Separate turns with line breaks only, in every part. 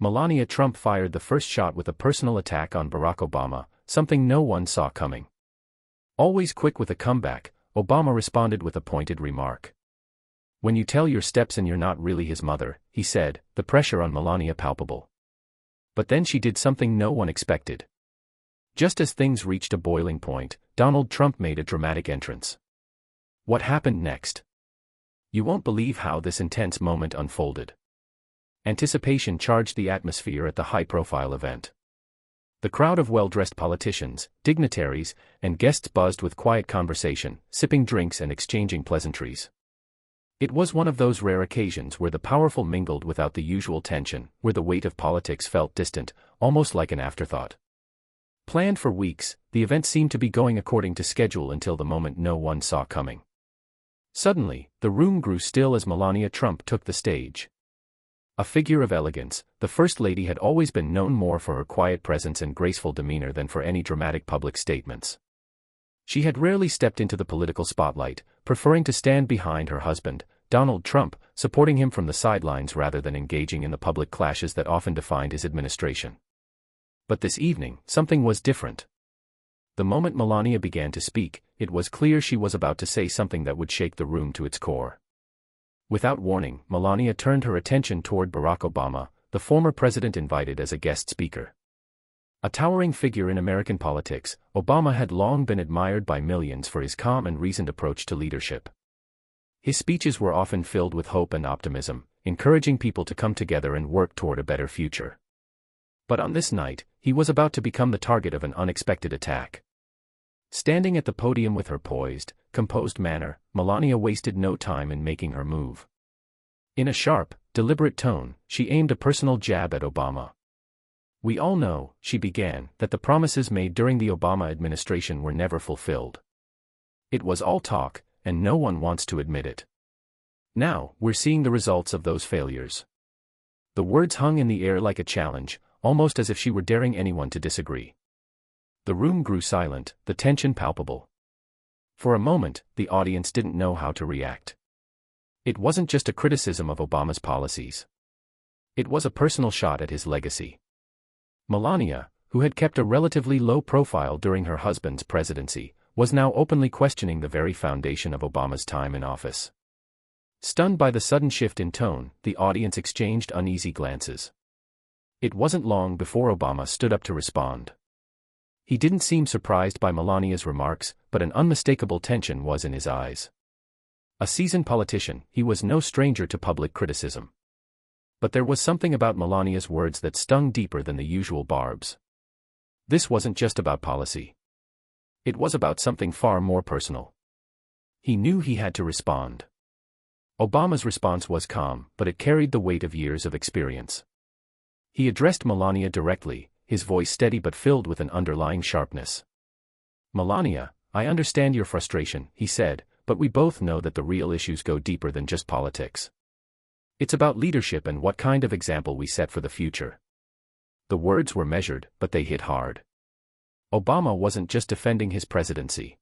Melania Trump fired the first shot with a personal attack on Barack Obama, something no one saw coming. Always quick with a comeback, Obama responded with a pointed remark. "When you tell your steps and you're not really his mother," he said, the pressure on Melania palpable. But then she did something no one expected. Just as things reached a boiling point, Donald Trump made a dramatic entrance. What happened next? You won't believe how this intense moment unfolded. Anticipation charged the atmosphere at the high-profile event. The crowd of well-dressed politicians, dignitaries, and guests buzzed with quiet conversation, sipping drinks and exchanging pleasantries. It was one of those rare occasions where the powerful mingled without the usual tension, where the weight of politics felt distant, almost like an afterthought. Planned for weeks, the event seemed to be going according to schedule until the moment no one saw coming. Suddenly, the room grew still as Melania Trump took the stage. A figure of elegance, the First Lady had always been known more for her quiet presence and graceful demeanor than for any dramatic public statements. She had rarely stepped into the political spotlight, preferring to stand behind her husband, Donald Trump, supporting him from the sidelines rather than engaging in the public clashes that often defined his administration. But this evening, something was different. The moment Melania began to speak, it was clear she was about to say something that would shake the room to its core. Without warning, Melania turned her attention toward Barack Obama, the former president invited as a guest speaker. A towering figure in American politics, Obama had long been admired by millions for his calm and reasoned approach to leadership. His speeches were often filled with hope and optimism, encouraging people to come together and work toward a better future. But on this night, he was about to become the target of an unexpected attack. Standing at the podium with her poised, composed manner, Melania wasted no time in making her move. In a sharp, deliberate tone, she aimed a personal jab at Obama. "We all know," she began, "that the promises made during the Obama administration were never fulfilled. It was all talk, and no one wants to admit it. Now, we're seeing the results of those failures." The words hung in the air like a challenge, almost as if she were daring anyone to disagree. The room grew silent, the tension palpable. For a moment, the audience didn't know how to react. It wasn't just a criticism of Obama's policies. It was a personal shot at his legacy. Melania, who had kept a relatively low profile during her husband's presidency, was now openly questioning the very foundation of Obama's time in office. Stunned by the sudden shift in tone, the audience exchanged uneasy glances. It wasn't long before Obama stood up to respond. He didn't seem surprised by Melania's remarks, but an unmistakable tension was in his eyes. A seasoned politician, he was no stranger to public criticism. But there was something about Melania's words that stung deeper than the usual barbs. This wasn't just about policy. It was about something far more personal. He knew he had to respond. Obama's response was calm, but it carried the weight of years of experience. He addressed Melania directly, his voice steady but filled with an underlying sharpness. "Melania, I understand your frustration," he said, "but we both know that the real issues go deeper than just politics. It's about leadership and what kind of example we set for the future." The words were measured, but they hit hard. Obama wasn't just defending his presidency.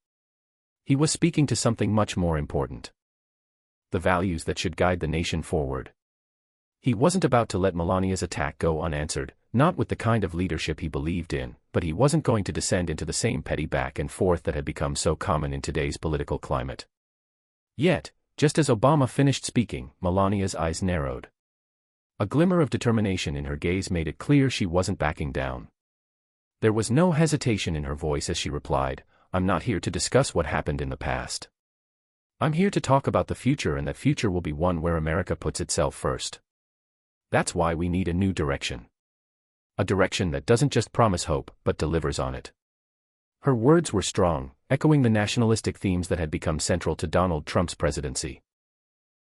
He was speaking to something much more important. The values that should guide the nation forward. He wasn't about to let Melania's attack go unanswered, not with the kind of leadership he believed in, but he wasn't going to descend into the same petty back and forth that had become so common in today's political climate. Yet, just as Obama finished speaking, Melania's eyes narrowed. A glimmer of determination in her gaze made it clear she wasn't backing down. There was no hesitation in her voice as she replied, "I'm not here to discuss what happened in the past. I'm here to talk about the future, and that future will be one where America puts itself first. That's why we need a new direction. A direction that doesn't just promise hope, but delivers on it." Her words were strong, echoing the nationalistic themes that had become central to Donald Trump's presidency.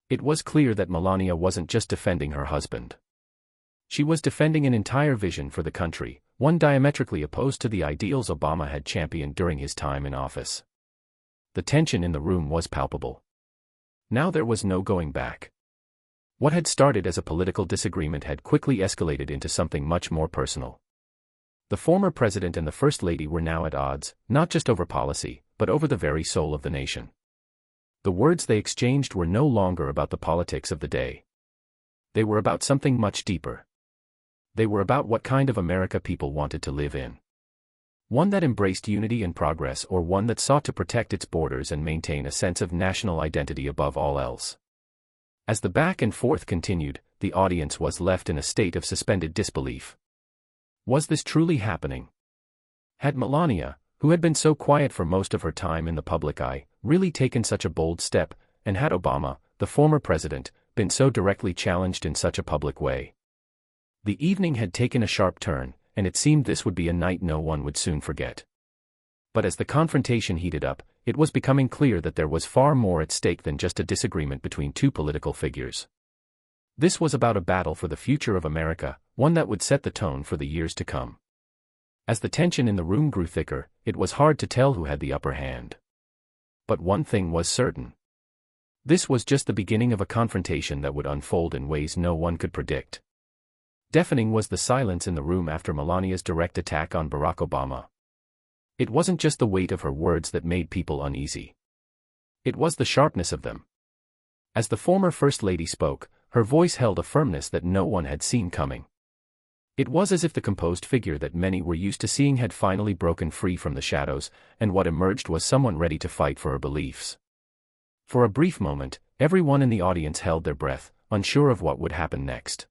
It was clear that Melania wasn't just defending her husband. She was defending an entire vision for the country, one diametrically opposed to the ideals Obama had championed during his time in office. The tension in the room was palpable. Now there was no going back. What had started as a political disagreement had quickly escalated into something much more personal. The former president and the First Lady were now at odds, not just over policy, but over the very soul of the nation. The words they exchanged were no longer about the politics of the day. They were about something much deeper. They were about what kind of America people wanted to live in. One that embraced unity and progress, or one that sought to protect its borders and maintain a sense of national identity above all else. As the back and forth continued, the audience was left in a state of suspended disbelief. Was this truly happening? Had Melania, who had been so quiet for most of her time in the public eye, really taken such a bold step, and had Obama, the former president, been so directly challenged in such a public way? The evening had taken a sharp turn, and it seemed this would be a night no one would soon forget. But as the confrontation heated up, it was becoming clear that there was far more at stake than just a disagreement between two political figures. This was about a battle for the future of America, one that would set the tone for the years to come. As the tension in the room grew thicker, it was hard to tell who had the upper hand. But one thing was certain. This was just the beginning of a confrontation that would unfold in ways no one could predict. Deafening was the silence in the room after Melania's direct attack on Barack Obama. It wasn't just the weight of her words that made people uneasy. It was the sharpness of them. As the former First Lady spoke, her voice held a firmness that no one had seen coming. It was as if the composed figure that many were used to seeing had finally broken free from the shadows, and what emerged was someone ready to fight for her beliefs. For a brief moment, everyone in the audience held their breath, unsure of what would happen next.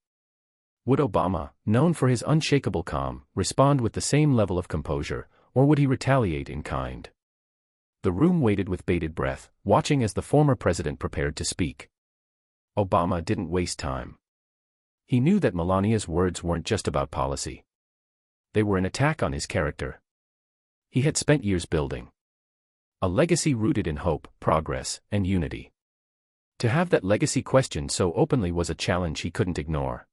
Would Obama, known for his unshakable calm, respond with the same level of composure, or would he retaliate in kind? The room waited with bated breath, watching as the former president prepared to speak. Obama didn't waste time. He knew that Melania's words weren't just about policy. They were an attack on his character. He had spent years building a legacy rooted in hope, progress, and unity. To have that legacy questioned so openly was a challenge he couldn't ignore.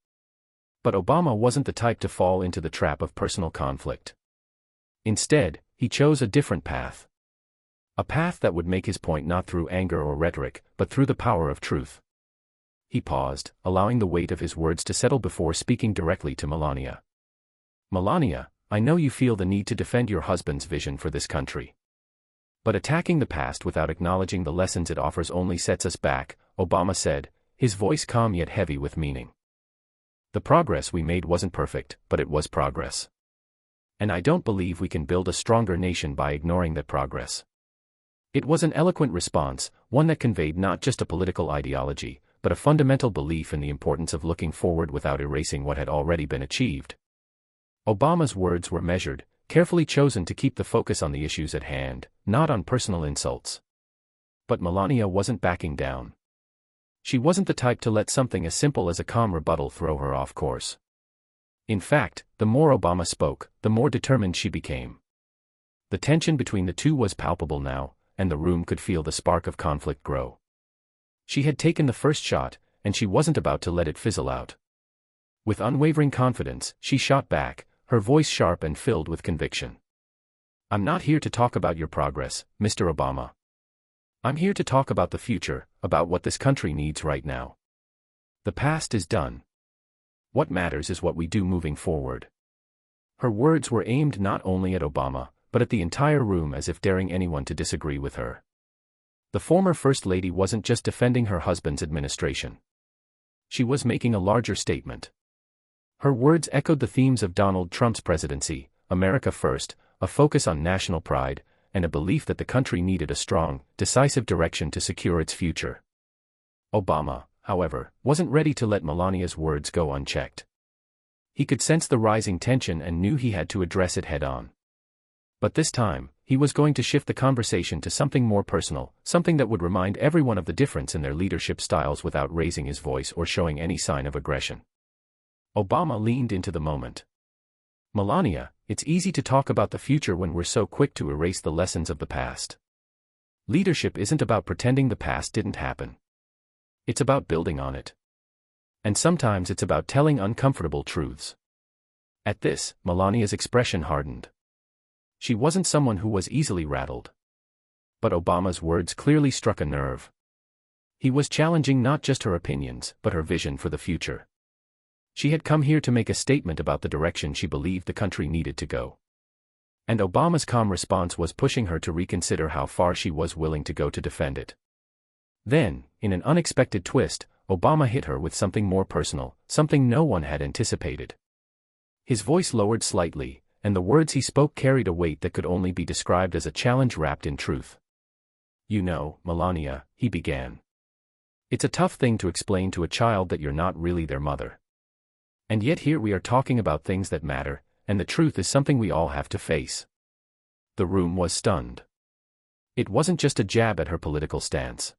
But Obama wasn't the type to fall into the trap of personal conflict. Instead, he chose a different path. A path that would make his point not through anger or rhetoric, but through the power of truth. He paused, allowing the weight of his words to settle before speaking directly to Melania. Melania, I know you feel the need to defend your husband's vision for this country. But attacking the past without acknowledging the lessons it offers only sets us back, Obama said, his voice calm yet heavy with meaning. The progress we made wasn't perfect, but it was progress. And I don't believe we can build a stronger nation by ignoring that progress. It was an eloquent response, one that conveyed not just a political ideology, but a fundamental belief in the importance of looking forward without erasing what had already been achieved. Obama's words were measured, carefully chosen to keep the focus on the issues at hand, not on personal insults. But Melania wasn't backing down. She wasn't the type to let something as simple as a calm rebuttal throw her off course. In fact, the more Obama spoke, the more determined she became. The tension between the two was palpable now, and the room could feel the spark of conflict grow. She had taken the first shot, and she wasn't about to let it fizzle out. With unwavering confidence, she shot back, her voice sharp and filled with conviction. I'm not here to talk about your progress, Mr. Obama. I'm here to talk about the future, about what this country needs right now. The past is done. What matters is what we do moving forward. Her words were aimed not only at Obama, but at the entire room, as if daring anyone to disagree with her. The former First Lady wasn't just defending her husband's administration. She was making a larger statement. Her words echoed the themes of Donald Trump's presidency, America First, a focus on national pride, and a belief that the country needed a strong, decisive direction to secure its future. Obama, however, wasn't ready to let Melania's words go unchecked. He could sense the rising tension and knew he had to address it head-on. But this time, he was going to shift the conversation to something more personal, something that would remind everyone of the difference in their leadership styles without raising his voice or showing any sign of aggression. Obama leaned into the moment. Melania, it's easy to talk about the future when we're so quick to erase the lessons of the past. Leadership isn't about pretending the past didn't happen. It's about building on it. And sometimes it's about telling uncomfortable truths. At this, Melania's expression hardened. She wasn't someone who was easily rattled. But Obama's words clearly struck a nerve. He was challenging not just her opinions, but her vision for the future. She had come here to make a statement about the direction she believed the country needed to go. And Obama's calm response was pushing her to reconsider how far she was willing to go to defend it. Then, in an unexpected twist, Obama hit her with something more personal, something no one had anticipated. His voice lowered slightly, and the words he spoke carried a weight that could only be described as a challenge wrapped in truth. "You know, Melania," he began. "It's a tough thing to explain to a child that you're not really their mother. And yet here we are talking about things that matter, and the truth is something we all have to face." The room was stunned. It wasn't just a jab at her political stance.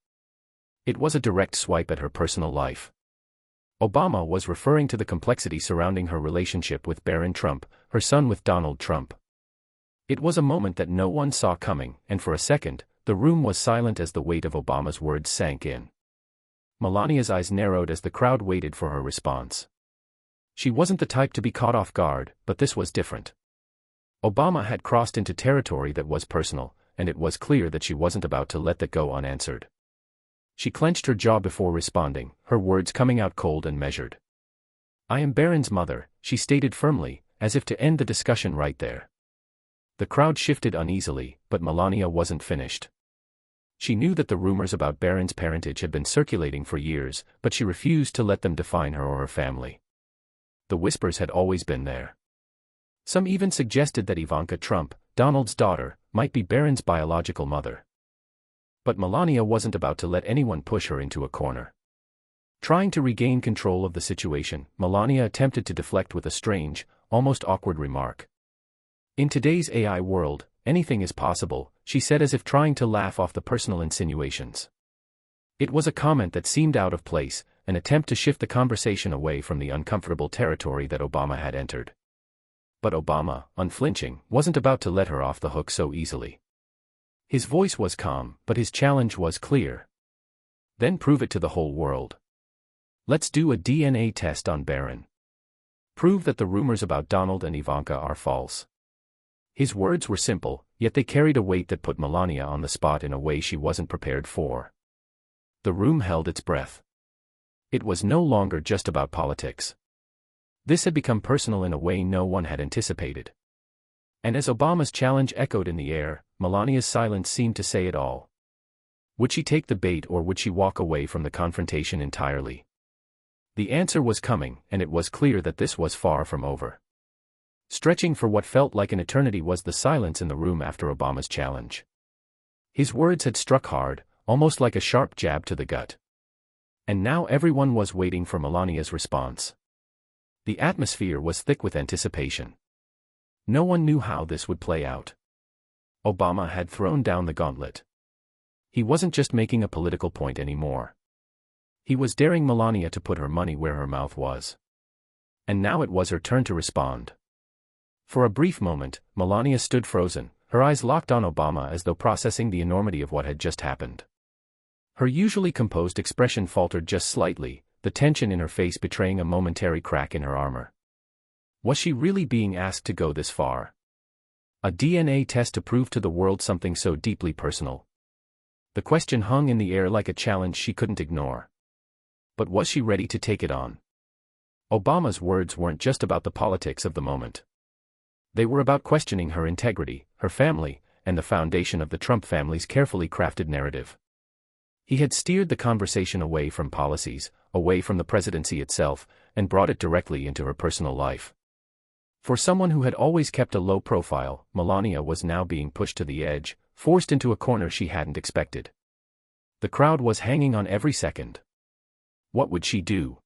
It was a direct swipe at her personal life. Obama was referring to the complexity surrounding her relationship with Barron Trump, her son with Donald Trump. It was a moment that no one saw coming, and for a second, the room was silent as the weight of Obama's words sank in. Melania's eyes narrowed as the crowd waited for her response. She wasn't the type to be caught off guard, but this was different. Obama had crossed into territory that was personal, and it was clear that she wasn't about to let that go unanswered. She clenched her jaw before responding, her words coming out cold and measured. "I am Barron's mother," she stated firmly, as if to end the discussion right there. The crowd shifted uneasily, but Melania wasn't finished. She knew that the rumors about Barron's parentage had been circulating for years, but she refused to let them define her or her family. The whispers had always been there. Some even suggested that Ivanka Trump, Donald's daughter, might be Barron's biological mother. But Melania wasn't about to let anyone push her into a corner. Trying to regain control of the situation, Melania attempted to deflect with a strange, almost awkward remark. "In today's AI world, anything is possible," she said as if trying to laugh off the personal insinuations. It was a comment that seemed out of place, an attempt to shift the conversation away from the uncomfortable territory that Obama had entered. But Obama, unflinching, wasn't about to let her off the hook so easily. His voice was calm, but his challenge was clear. "Then prove it to the whole world. Let's do a DNA test on Barron. Prove that the rumors about Donald and Ivanka are false." His words were simple, yet they carried a weight that put Melania on the spot in a way she wasn't prepared for. The room held its breath. It was no longer just about politics. This had become personal in a way no one had anticipated. And as Obama's challenge echoed in the air, Melania's silence seemed to say it all. Would she take the bait or would she walk away from the confrontation entirely? The answer was coming, and it was clear that this was far from over. Stretching for what felt like an eternity was the silence in the room after Obama's challenge. His words had struck hard, almost like a sharp jab to the gut. And now everyone was waiting for Melania's response. The atmosphere was thick with anticipation. No one knew how this would play out. Obama had thrown down the gauntlet. He wasn't just making a political point anymore. He was daring Melania to put her money where her mouth was. And now it was her turn to respond. For a brief moment, Melania stood frozen, her eyes locked on Obama as though processing the enormity of what had just happened. Her usually composed expression faltered just slightly, the tension in her face betraying a momentary crack in her armor. Was she really being asked to go this far? A DNA test to prove to the world something so deeply personal? The question hung in the air like a challenge she couldn't ignore. But was she ready to take it on? Obama's words weren't just about the politics of the moment. They were about questioning her integrity, her family, and the foundation of the Trump family's carefully crafted narrative. He had steered the conversation away from policies, away from the presidency itself, and brought it directly into her personal life. For someone who had always kept a low profile, Melania was now being pushed to the edge, forced into a corner she hadn't expected. The crowd was hanging on every second. What would she do?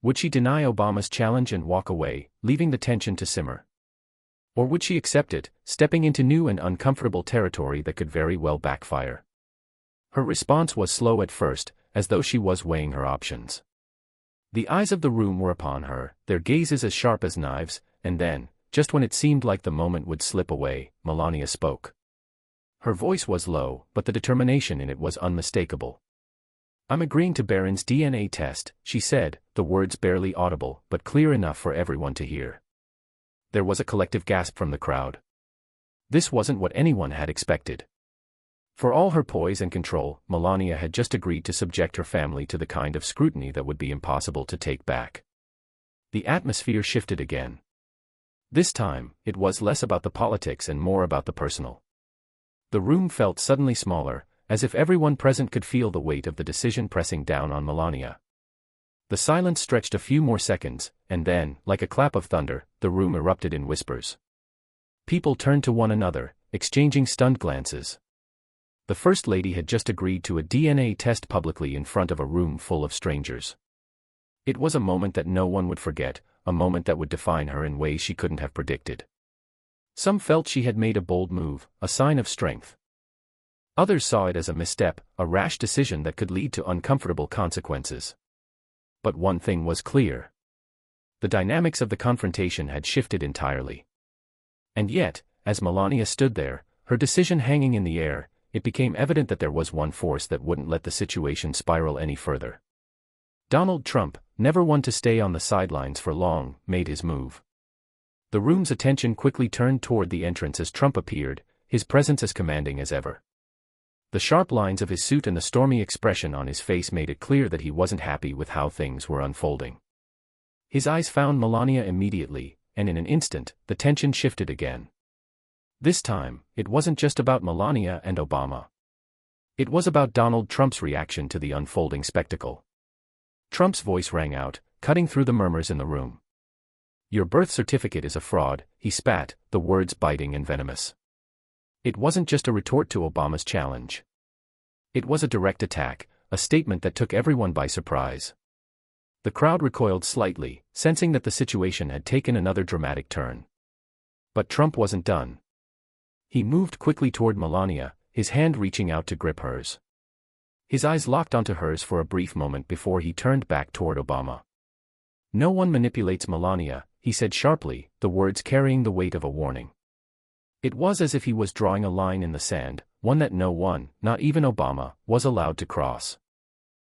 Would she deny Obama's challenge and walk away, leaving the tension to simmer? Or would she accept it, stepping into new and uncomfortable territory that could very well backfire? Her response was slow at first, as though she was weighing her options. The eyes of the room were upon her, their gazes as sharp as knives, and then, just when it seemed like the moment would slip away, Melania spoke. Her voice was low, but the determination in it was unmistakable. "I'm agreeing to Barron's DNA test," she said, the words barely audible, but clear enough for everyone to hear. There was a collective gasp from the crowd. This wasn't what anyone had expected. For all her poise and control, Melania had just agreed to subject her family to the kind of scrutiny that would be impossible to take back. The atmosphere shifted again. This time, it was less about the politics and more about the personal. The room felt suddenly smaller, as if everyone present could feel the weight of the decision pressing down on Melania. The silence stretched a few more seconds, and then, like a clap of thunder, the room erupted in whispers. People turned to one another, exchanging stunned glances. The First Lady had just agreed to a DNA test publicly in front of a room full of strangers. It was a moment that no one would forget, a moment that would define her in ways she couldn't have predicted. Some felt she had made a bold move, a sign of strength. Others saw it as a misstep, a rash decision that could lead to uncomfortable consequences. But one thing was clear. The dynamics of the confrontation had shifted entirely. And yet, as Melania stood there, her decision hanging in the air, it became evident that there was one force that wouldn't let the situation spiral any further. Donald Trump, never one to stay on the sidelines for long, made his move. The room's attention quickly turned toward the entrance as Trump appeared, his presence as commanding as ever. The sharp lines of his suit and the stormy expression on his face made it clear that he wasn't happy with how things were unfolding. His eyes found Melania immediately, and in an instant, the tension shifted again. This time, it wasn't just about Melania and Obama. It was about Donald Trump's reaction to the unfolding spectacle. Trump's voice rang out, cutting through the murmurs in the room. "Your birth certificate is a fraud," he spat, the words biting and venomous. It wasn't just a retort to Obama's challenge. It was a direct attack, a statement that took everyone by surprise. The crowd recoiled slightly, sensing that the situation had taken another dramatic turn. But Trump wasn't done. He moved quickly toward Melania, his hand reaching out to grip hers. His eyes locked onto hers for a brief moment before he turned back toward Obama. "No one manipulates Melania," he said sharply, the words carrying the weight of a warning. It was as if he was drawing a line in the sand, one that no one, not even Obama, was allowed to cross.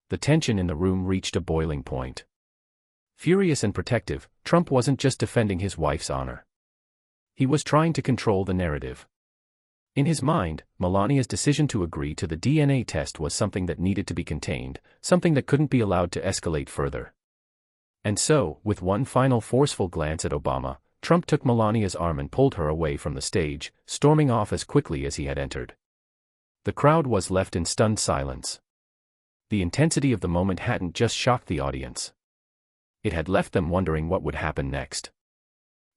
The tension in the room reached a boiling point. Furious and protective, Trump wasn't just defending his wife's honor. He was trying to control the narrative. In his mind, Melania's decision to agree to the DNA test was something that needed to be contained, something that couldn't be allowed to escalate further. And so, with one final forceful glance at Obama, Trump took Melania's arm and pulled her away from the stage, storming off as quickly as he had entered. The crowd was left in stunned silence. The intensity of the moment hadn't just shocked the audience. It had left them wondering what would happen next.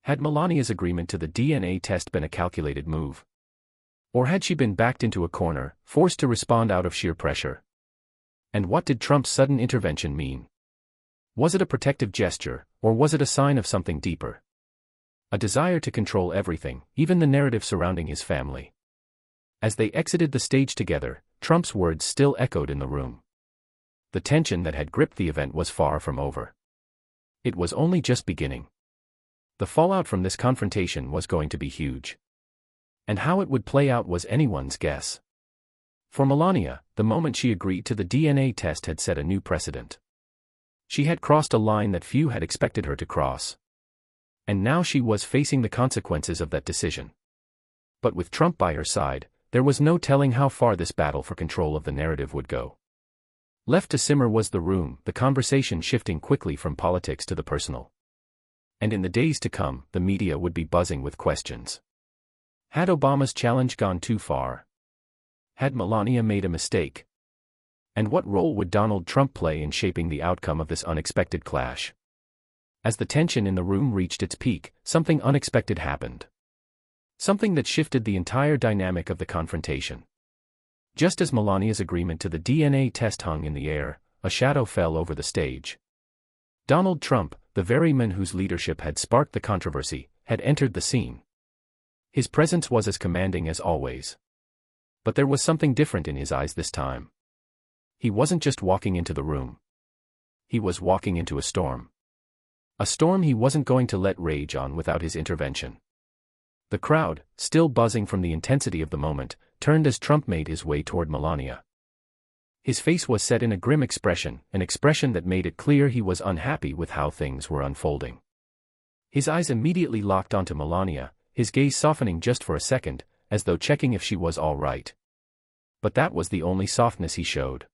Had Melania's agreement to the DNA test been a calculated move? Or had she been backed into a corner, forced to respond out of sheer pressure? And what did Trump's sudden intervention mean? Was it a protective gesture, or was it a sign of something deeper? A desire to control everything, even the narrative surrounding his family. As they exited the stage together, Trump's words still echoed in the room. The tension that had gripped the event was far from over. It was only just beginning. The fallout from this confrontation was going to be huge. And how it would play out was anyone's guess. For Melania, the moment she agreed to the DNA test had set a new precedent. She had crossed a line that few had expected her to cross. And now she was facing the consequences of that decision. But with Trump by her side, there was no telling how far this battle for control of the narrative would go. Left to simmer was the room, the conversation shifting quickly from politics to the personal. And in the days to come, the media would be buzzing with questions. Had Obama's challenge gone too far? Had Melania made a mistake? And what role would Donald Trump play in shaping the outcome of this unexpected clash? As the tension in the room reached its peak, something unexpected happened. Something that shifted the entire dynamic of the confrontation. Just as Melania's agreement to the DNA test hung in the air, a shadow fell over the stage. Donald Trump, the very man whose leadership had sparked the controversy, had entered the scene. His presence was as commanding as always. But there was something different in his eyes this time. He wasn't just walking into the room. He was walking into a storm. A storm he wasn't going to let rage on without his intervention. The crowd, still buzzing from the intensity of the moment, turned as Trump made his way toward Melania. His face was set in a grim expression, an expression that made it clear he was unhappy with how things were unfolding. His eyes immediately locked onto Melania, his gaze softening just for a second, as though checking if she was all right. But that was the only softness he showed.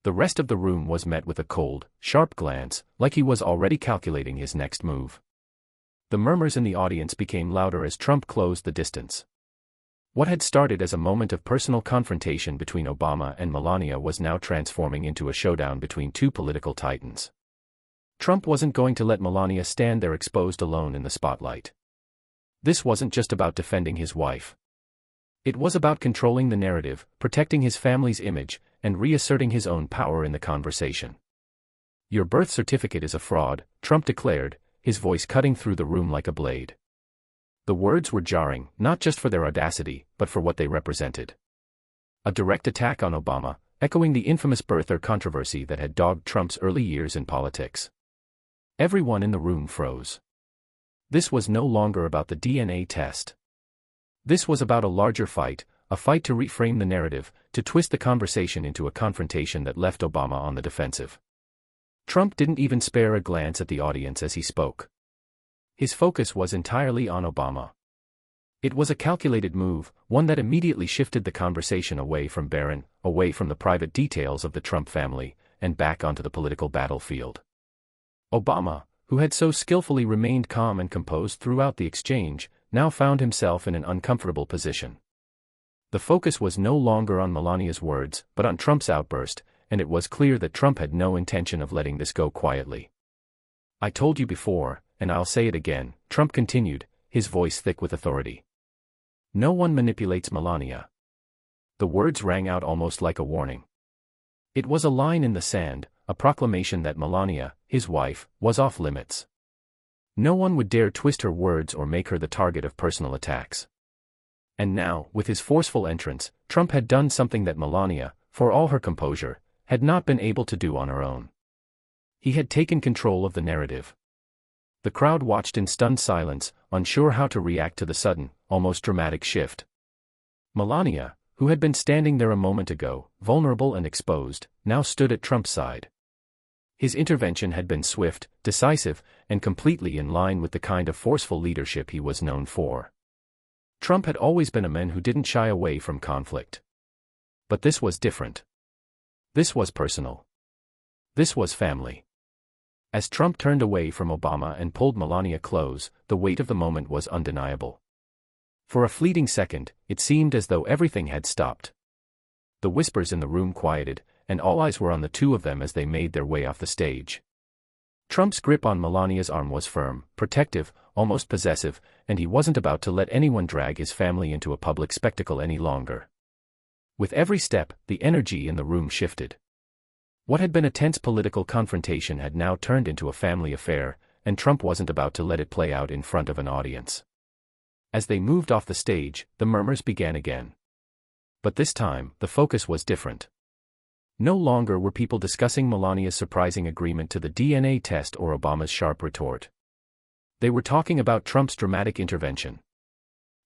The rest of the room was met with a cold, sharp glance, like he was already calculating his next move. The murmurs in the audience became louder as Trump closed the distance. What had started as a moment of personal confrontation between Obama and Melania was now transforming into a showdown between two political titans. Trump wasn't going to let Melania stand there exposed alone in the spotlight. This wasn't just about defending his wife. It was about controlling the narrative, protecting his family's image, and reasserting his own power in the conversation. "Your birth certificate is a fraud," Trump declared, his voice cutting through the room like a blade. The words were jarring, not just for their audacity, but for what they represented. A direct attack on Obama, echoing the infamous birther controversy that had dogged Trump's early years in politics. Everyone in the room froze. This was no longer about the DNA test. This was about a larger fight, a fight to reframe the narrative, to twist the conversation into a confrontation that left Obama on the defensive. Trump didn't even spare a glance at the audience as he spoke. His focus was entirely on Obama. It was a calculated move, one that immediately shifted the conversation away from Barron, away from the private details of the Trump family, and back onto the political battlefield. Obama, who had so skillfully remained calm and composed throughout the exchange, now found himself in an uncomfortable position. The focus was no longer on Melania's words, but on Trump's outburst, and it was clear that Trump had no intention of letting this go quietly. "I told you before, and I'll say it again," Trump continued, his voice thick with authority. "No one manipulates Melania." The words rang out almost like a warning. It was a line in the sand, a proclamation that Melania, his wife, was off limits. No one would dare twist her words or make her the target of personal attacks. And now, with his forceful entrance, Trump had done something that Melania, for all her composure, had not been able to do on her own. He had taken control of the narrative. The crowd watched in stunned silence, unsure how to react to the sudden, almost dramatic shift. Melania, who had been standing there a moment ago, vulnerable and exposed, now stood at Trump's side. His intervention had been swift, decisive, and completely in line with the kind of forceful leadership he was known for. Trump had always been a man who didn't shy away from conflict. But this was different. This was personal. This was family. As Trump turned away from Obama and pulled Melania close, the weight of the moment was undeniable. For a fleeting second, it seemed as though everything had stopped. The whispers in the room quieted, and all eyes were on the two of them as they made their way off the stage. Trump's grip on Melania's arm was firm, protective, almost possessive, and he wasn't about to let anyone drag his family into a public spectacle any longer. With every step, the energy in the room shifted. What had been a tense political confrontation had now turned into a family affair, and Trump wasn't about to let it play out in front of an audience. As they moved off the stage, the murmurs began again. But this time, the focus was different. No longer were people discussing Melania's surprising agreement to the DNA test or Obama's sharp retort. They were talking about Trump's dramatic intervention.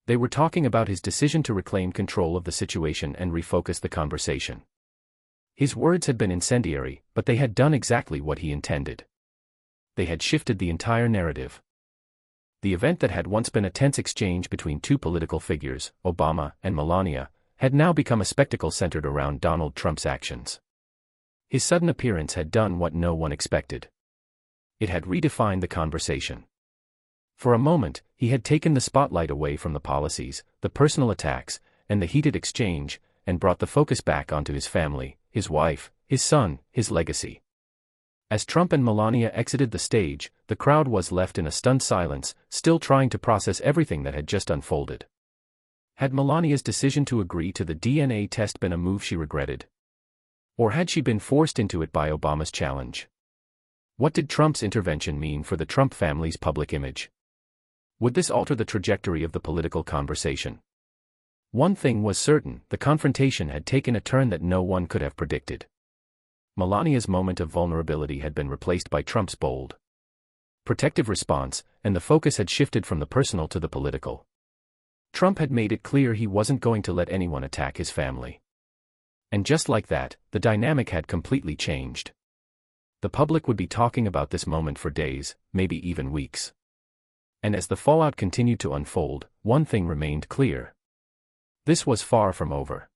They were talking about his decision to reclaim control of the situation and refocus the conversation. His words had been incendiary, but they had done exactly what he intended. They had shifted the entire narrative. The event that had once been a tense exchange between two political figures, Obama and Melania, had now become a spectacle centered around Donald Trump's actions. His sudden appearance had done what no one expected. It had redefined the conversation. For a moment, he had taken the spotlight away from the policies, the personal attacks, and the heated exchange, and brought the focus back onto his family, his wife, his son, his legacy. As Trump and Melania exited the stage, the crowd was left in a stunned silence, still trying to process everything that had just unfolded. Had Melania's decision to agree to the DNA test been a move she regretted? Or had she been forced into it by Obama's challenge? What did Trump's intervention mean for the Trump family's public image? Would this alter the trajectory of the political conversation? One thing was certain, the confrontation had taken a turn that no one could have predicted. Melania's moment of vulnerability had been replaced by Trump's bold, protective response, and the focus had shifted from the personal to the political. Trump had made it clear he wasn't going to let anyone attack his family. And just like that, the dynamic had completely changed. The public would be talking about this moment for days, maybe even weeks. And as the fallout continued to unfold, one thing remained clear. This was far from over.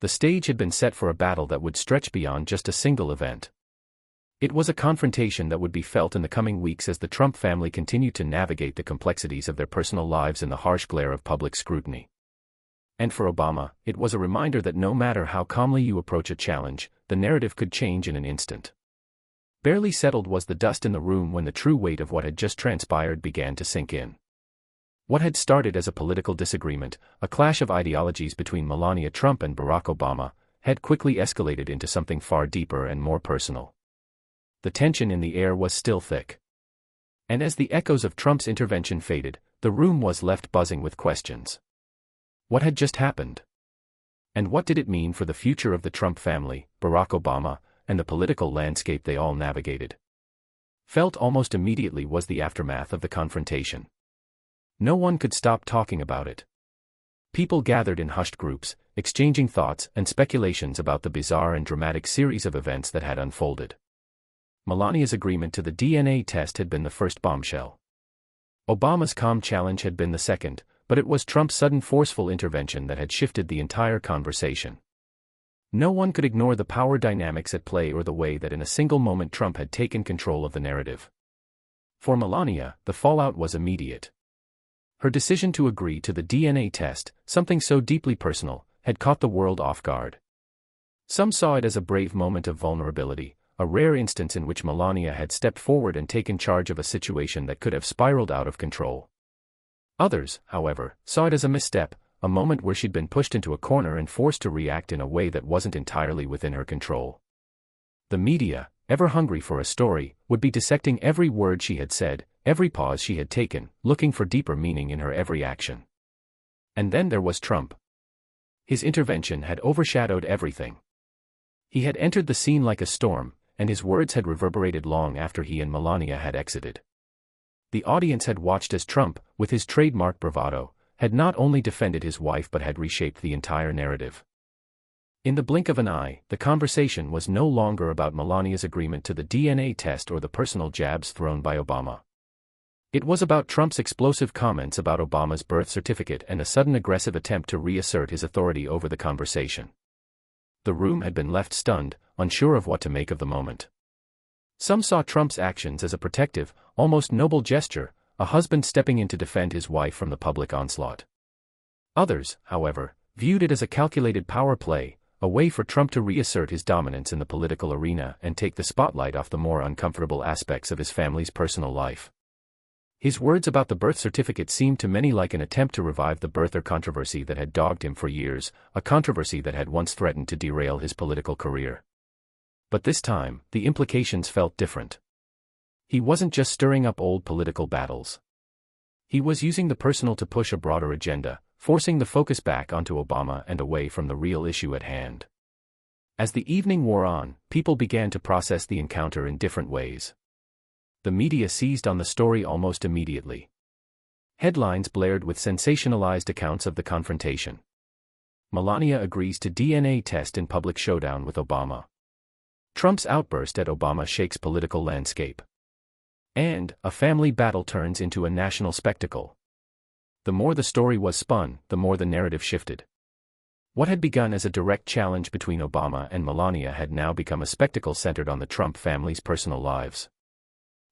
The stage had been set for a battle that would stretch beyond just a single event. It was a confrontation that would be felt in the coming weeks as the Trump family continued to navigate the complexities of their personal lives in the harsh glare of public scrutiny. And for Obama, it was a reminder that no matter how calmly you approach a challenge, the narrative could change in an instant. Barely settled was the dust in the room when the true weight of what had just transpired began to sink in. What had started as a political disagreement, a clash of ideologies between Melania Trump and Barack Obama, had quickly escalated into something far deeper and more personal. The tension in the air was still thick. And as the echoes of Trump's intervention faded, the room was left buzzing with questions. What had just happened? And what did it mean for the future of the Trump family, Barack Obama, and the political landscape they all navigated? Felt almost immediately was the aftermath of the confrontation. No one could stop talking about it. People gathered in hushed groups, exchanging thoughts and speculations about the bizarre and dramatic series of events that had unfolded. Melania's agreement to the DNA test had been the first bombshell. Obama's calm challenge had been the second, but it was Trump's sudden forceful intervention that had shifted the entire conversation. No one could ignore the power dynamics at play or the way that in a single moment Trump had taken control of the narrative. For Melania, the fallout was immediate. Her decision to agree to the DNA test, something so deeply personal, had caught the world off guard. Some saw it as a brave moment of vulnerability, a rare instance in which Melania had stepped forward and taken charge of a situation that could have spiraled out of control. Others, however, saw it as a misstep, a moment where she'd been pushed into a corner and forced to react in a way that wasn't entirely within her control. The media, ever hungry for a story, would be dissecting every word she had said, every pause she had taken, looking for deeper meaning in her every action. And then there was Trump. His intervention had overshadowed everything. He had entered the scene like a storm, and his words had reverberated long after he and Melania had exited. The audience had watched as Trump, with his trademark bravado, had not only defended his wife but had reshaped the entire narrative. In the blink of an eye, the conversation was no longer about Melania's agreement to the DNA test or the personal jabs thrown by Obama. It was about Trump's explosive comments about Obama's birth certificate and a sudden aggressive attempt to reassert his authority over the conversation. The room had been left stunned, unsure of what to make of the moment. Some saw Trump's actions as a protective, almost noble gesture, a husband stepping in to defend his wife from the public onslaught. Others, however, viewed it as a calculated power play, a way for Trump to reassert his dominance in the political arena and take the spotlight off the more uncomfortable aspects of his family's personal life. His words about the birth certificate seemed to many like an attempt to revive the birther controversy that had dogged him for years, a controversy that had once threatened to derail his political career. But this time, the implications felt different. He wasn't just stirring up old political battles. He was using the personal to push a broader agenda, forcing the focus back onto Obama and away from the real issue at hand. As the evening wore on, people began to process the encounter in different ways. The media seized on the story almost immediately. Headlines blared with sensationalized accounts of the confrontation. Melania agrees to DNA test in public showdown with Obama. Trump's outburst at Obama shakes political landscape. And a family battle turns into a national spectacle. The more the story was spun, the more the narrative shifted. What had begun as a direct challenge between Obama and Melania had now become a spectacle centered on the Trump family's personal lives.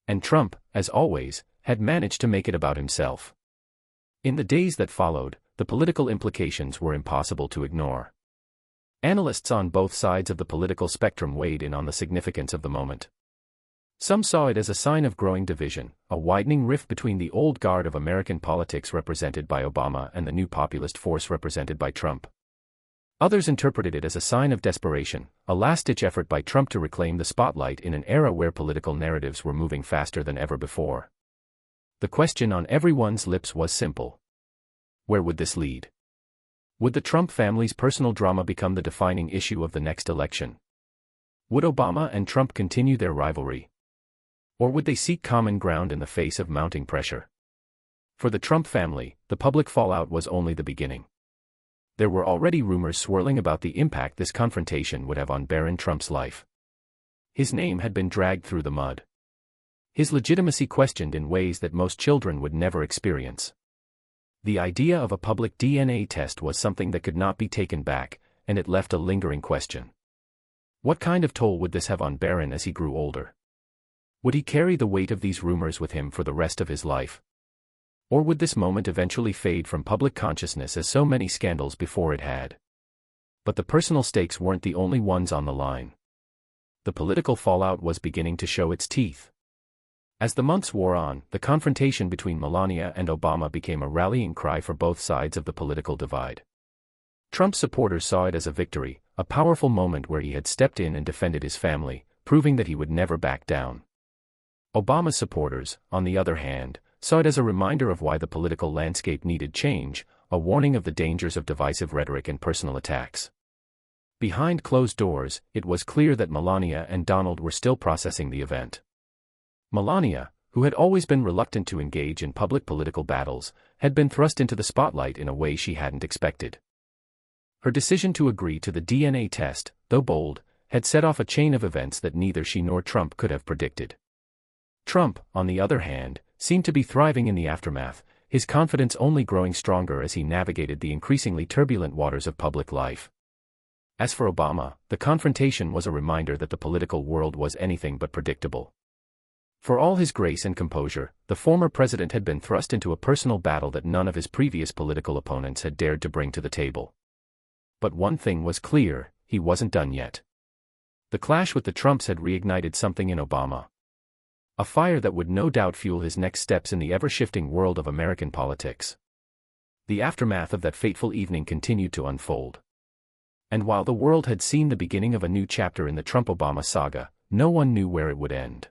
And Trump, as always, had managed to make it about himself. In the days that followed, the political implications were impossible to ignore. Analysts on both sides of the political spectrum weighed in on the significance of the moment. Some saw it as a sign of growing division, a widening rift between the old guard of American politics represented by Obama and the new populist force represented by Trump. Others interpreted it as a sign of desperation, a last-ditch effort by Trump to reclaim the spotlight in an era where political narratives were moving faster than ever before. The question on everyone's lips was simple. Where would this lead? Would the Trump family's personal drama become the defining issue of the next election? Would Obama and Trump continue their rivalry? Or would they seek common ground in the face of mounting pressure? For the Trump family, the public fallout was only the beginning. There were already rumors swirling about the impact this confrontation would have on Barron Trump's life. His name had been dragged through the mud. His legitimacy questioned in ways that most children would never experience. The idea of a public DNA test was something that could not be taken back, and it left a lingering question. What kind of toll would this have on Barron as he grew older? Would he carry the weight of these rumors with him for the rest of his life? Or would this moment eventually fade from public consciousness as so many scandals before it had? But the personal stakes weren't the only ones on the line. The political fallout was beginning to show its teeth. As the months wore on, the confrontation between Melania and Obama became a rallying cry for both sides of the political divide. Trump supporters saw it as a victory, a powerful moment where he had stepped in and defended his family, proving that he would never back down. Obama supporters, on the other hand, saw it as a reminder of why the political landscape needed change, a warning of the dangers of divisive rhetoric and personal attacks. Behind closed doors, it was clear that Melania and Donald were still processing the event. Melania, who had always been reluctant to engage in public political battles, had been thrust into the spotlight in a way she hadn't expected. Her decision to agree to the DNA test, though bold, had set off a chain of events that neither she nor Trump could have predicted. Trump, on the other hand, seemed to be thriving in the aftermath, his confidence only growing stronger as he navigated the increasingly turbulent waters of public life. As for Obama, the confrontation was a reminder that the political world was anything but predictable. For all his grace and composure, the former president had been thrust into a personal battle that none of his previous political opponents had dared to bring to the table. But one thing was clear, he wasn't done yet. The clash with the Trumps had reignited something in Obama. A fire that would no doubt fuel his next steps in the ever-shifting world of American politics. The aftermath of that fateful evening continued to unfold. And while the world had seen the beginning of a new chapter in the Trump-Obama saga, no one knew where it would end.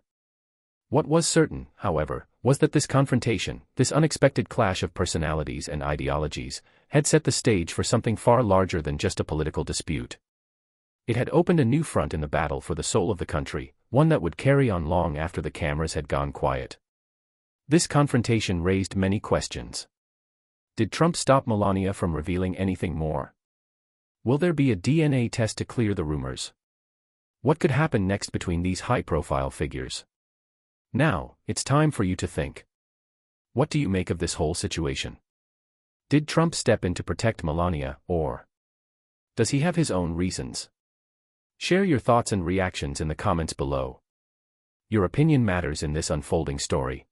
What was certain, however, was that this confrontation, this unexpected clash of personalities and ideologies, had set the stage for something far larger than just a political dispute. It had opened a new front in the battle for the soul of the country, one that would carry on long after the cameras had gone quiet. This confrontation raised many questions. Did Trump stop Melania from revealing anything more? Will there be a DNA test to clear the rumors? What could happen next between these high-profile figures? Now, it's time for you to think. What do you make of this whole situation? Did Trump step in to protect Melania, or does he have his own reasons? Share your thoughts and reactions in the comments below. Your opinion matters in this unfolding story.